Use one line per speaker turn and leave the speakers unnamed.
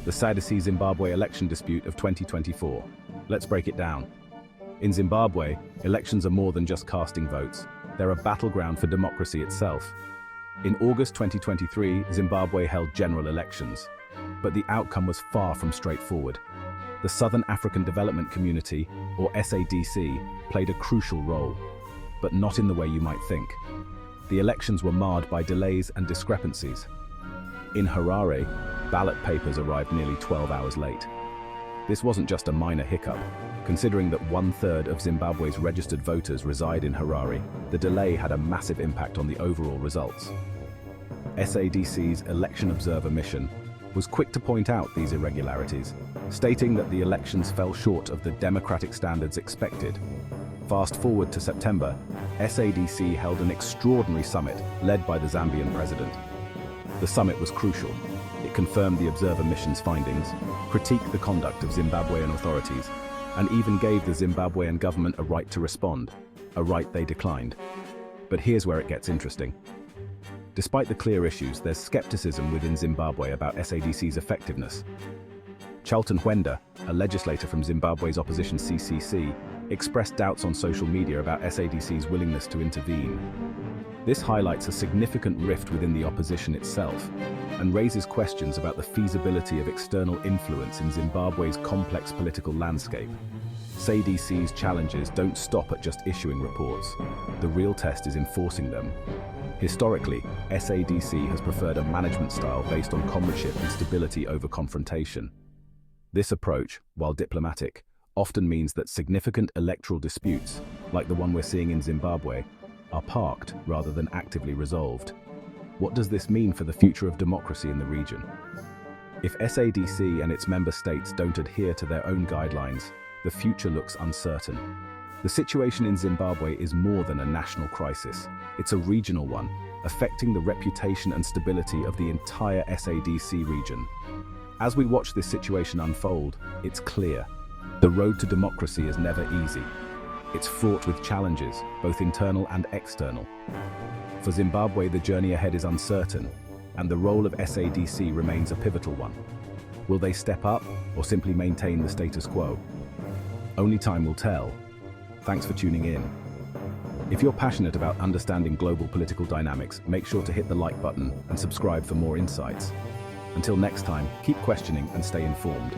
the SADC Zimbabwe election dispute of 2024. Let's break it down. In Zimbabwe, elections are more than just casting votes. They're a battleground for democracy itself. In August 2023, Zimbabwe held general elections, but the outcome was far from straightforward. The Southern African Development Community, or SADC, played a crucial role, but not in the way you might think. The elections were marred by delays and discrepancies. In Harare, ballot papers arrived nearly 12 hours late. This wasn't just a minor hiccup. Considering that 1/3 of Zimbabwe's registered voters reside in Harare, the delay had a massive impact on the overall results. SADC's election observer mission was quick to point out these irregularities, stating that the elections fell short of the democratic standards expected. Fast forward to September, SADC held an extraordinary summit led by the Zambian president. The summit was crucial. It confirmed the observer mission's findings, critiqued the conduct of Zimbabwean authorities, and even gave the Zimbabwean government a right to respond, a right they declined. But here's where it gets interesting. Despite the clear issues, there's skepticism within Zimbabwe about SADC's effectiveness. Charlton Hwenda, a legislator from Zimbabwe's opposition CCC, expressed doubts on social media about SADC's willingness to intervene. This highlights a significant rift within the opposition itself and raises questions about the feasibility of external influence in Zimbabwe's complex political landscape. SADC's challenges don't stop at just issuing reports. The real test is enforcing them. Historically, SADC has preferred a management style based on comradeship and stability over confrontation. This approach, while diplomatic, often means that significant electoral disputes, like the one we're seeing in Zimbabwe, are parked rather than actively resolved. What does this mean for the future of democracy in the region? If SADC and its member states don't adhere to their own guidelines, the future looks uncertain. The situation in Zimbabwe is more than a national crisis. It's a regional one, affecting the reputation and stability of the entire SADC region. As we watch this situation unfold, it's clear. The road to democracy is never easy. It's fraught with challenges, both internal and external. For Zimbabwe, the journey ahead is uncertain, and the role of SADC remains a pivotal one. Will they step up or simply maintain the status quo? Only time will tell. Thanks for tuning in. If you're passionate about understanding global political dynamics, make sure to hit the like button and subscribe for more insights. Until next time, keep questioning and stay informed.